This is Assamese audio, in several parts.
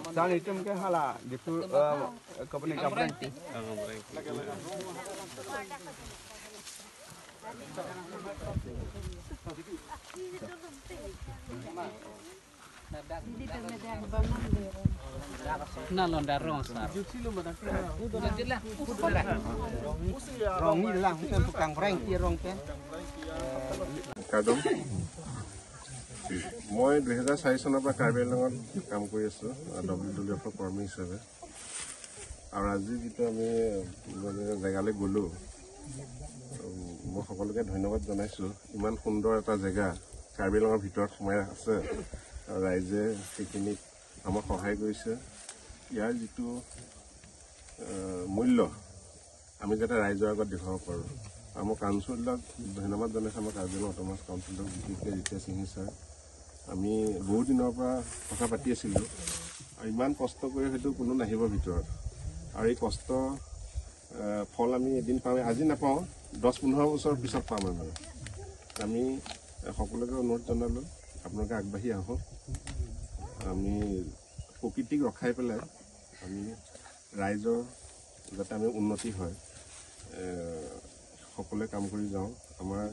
Dan itu mungkin halah gitu kapan Nah, lontar rong sar. rong ni lah, bukan tukang prank dia rong kan. Kadum মই 2004 চনৰ পৰা কাৰ্বি আংলঙত কাম কৰি আছো WWF কৰ্মী হিচাপে আৰু আজি যেটো আমি মানে জেগালৈ গলো মই সকলোকে ধন্যবাদ জনাইছো ইমান সুন্দৰ এটা জেগা কাৰ্বি আংলঙৰ ভিতৰত সোমাই আছে আৰু ৰাইজে সেইখিনি আমাক সহায় কৰিছে ইয়াৰ যেটো মূল্য আমি যাতে ৰাইজৰ আগত দেখাব পাৰো আমাৰ কাউন্সিলক ধন্যবাদ জনাইছো আমাৰ কাৰ্বি আংলং অট'নমাছ কাউন্সিলক বিশেষকৈ জিতিয়া সিং ছাৰ আমি বহুত দিনৰ পৰা কথা পাতি আছিলো আৰু ইমান কষ্ট কৰি হয়তো কোনো নাহিব ভিতৰত আৰু এই কষ্ট ফল আমি এদিন পাম আজি নাপাওঁ 10-15 বছৰ পিছত পাম আমি সকলোকে অনুৰোধ জনালো আপোনালোকে আগবাঢ়ি আহক আমি প্ৰকৃতিক ৰখাই পেলাই আমি ৰাইজৰ যাতে আমি উন্নতি হয় সকলোৱে কাম কৰি যাওঁ আমাৰ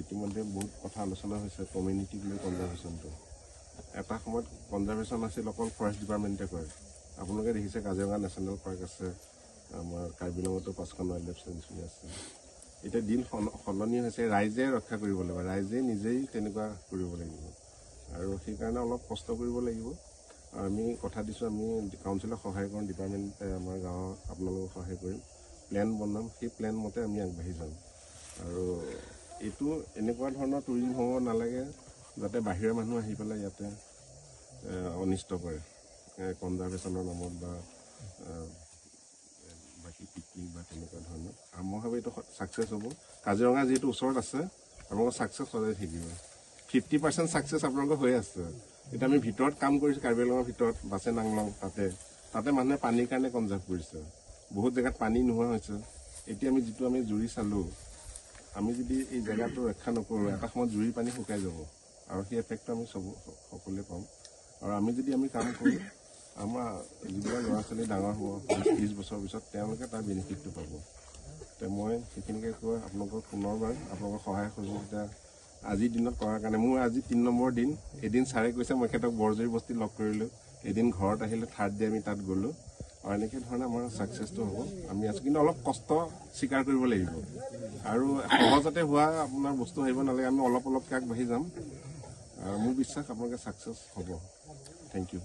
ইতিমধ্যে বহুত কথা আলোচনা হৈছে কমিউনিটি লৈ কনজাৰভেশ্যনটো এটা সময়ত কনজাৰভেশ্যন আছিল অকল ফৰেষ্ট ডিপাৰ্টমেণ্টে কৰে আপোনালোকে দেখিছে কাজিৰঙা নেশ্যনেল পাৰ্ক আছে আমাৰ কাৰ্বি আংলঙতো 5খন ৱাইল্ড লাইফ চেঞ্চুৰী আছে এতিয়া দিন সলনি হৈছে ৰাইজে ৰক্ষা কৰিব লাগিব ৰাইজে নিজেই তেনেকুৱা কৰিব লাগিব আৰু সেইকাৰণে অলপ কষ্ট কৰিব লাগিব আৰু আমি কথা দিছোঁ আমি কাউন্সিলক সহায় কৰিম ডিপাৰ্টমেণ্টে আমাৰ গাঁৱৰ আপোনালোকক সহায় কৰিম প্লেন বনাম সেই প্লেন মতে আমি আগবাঢ়ি যাম আৰু এইটো এনেকুৱা ধৰণৰ টুৰিজিম হ'ব নালাগে যাতে বাহিৰৰ মানুহ আহি পেলাই ইয়াতে অনিষ্ট কৰে কনজাৰভেশ্যনৰ নামত বা বাকী পিকনিক বা তেনেকুৱা ধৰণৰ আৰু মই ভাবোঁ এইটো ছাকচেছ হ'ব কাজিৰঙা যিহেতু ওচৰত আছে আপোনালোকৰ ছাকচেছ সদায় থাকিব 50% ছাকচেছ আপোনালোকৰ হৈ আছে এতিয়া আমি ভিতৰত কাম কৰিছোঁ কাৰ্বি আংলঙৰ ভিতৰত বাছে নাংলং তাতে মানুহে পানীৰ কাৰণে কনজাৰ্ভ কৰিছে বহুত জেগাত পানী নোহোৱা হৈছে এতিয়া আমি যিটো আমি জুৰি চালোঁ আমি যদি এই জেগাটো ৰক্ষা নকৰোঁ এটা সময়ত জুৰি পানী শুকাই যাব আৰু সেই এফেক্টটো আমি সকলোৱে পাম আৰু আমি যদি আমি কাম কৰোঁ আমাৰ যিবিলাক ল'ৰা ছোৱালী ডাঙৰ হ'ব 20 বছৰ পিছত তেওঁলোকে তাৰ বেনিফিটটো পাব তে মই সেইখিনিকে কৈ আপোনালোকক পুনৰবাৰ আপোনালোকৰ সহায় সহযোগিতা আজিৰ দিনত কৰাৰ কাৰণে মোৰ আজি 3 নম্বৰ দিন এদিন ছাৰে কৈছে মই এখেতক বৰজৰী বস্তি লগ কৰিলোঁ এদিন ঘৰত আহিলে থাৰ্ড ডে আমি তাত গ'লোঁ আৰু এনেকৈ ধৰণে আমাৰ ছাকচেছটো হ'ব আমি আছোঁ কিন্তু অলপ কষ্ট স্বীকাৰ কৰিব লাগিব আৰু সহজতে হোৱা আপোনাৰ বস্তু আহিব নালাগে আমি অলপকৈ আগবাঢ়ি যাম মোৰ বিশ্বাস আপোনালোকে ছাকচেছ হ'ব থেংক ইউ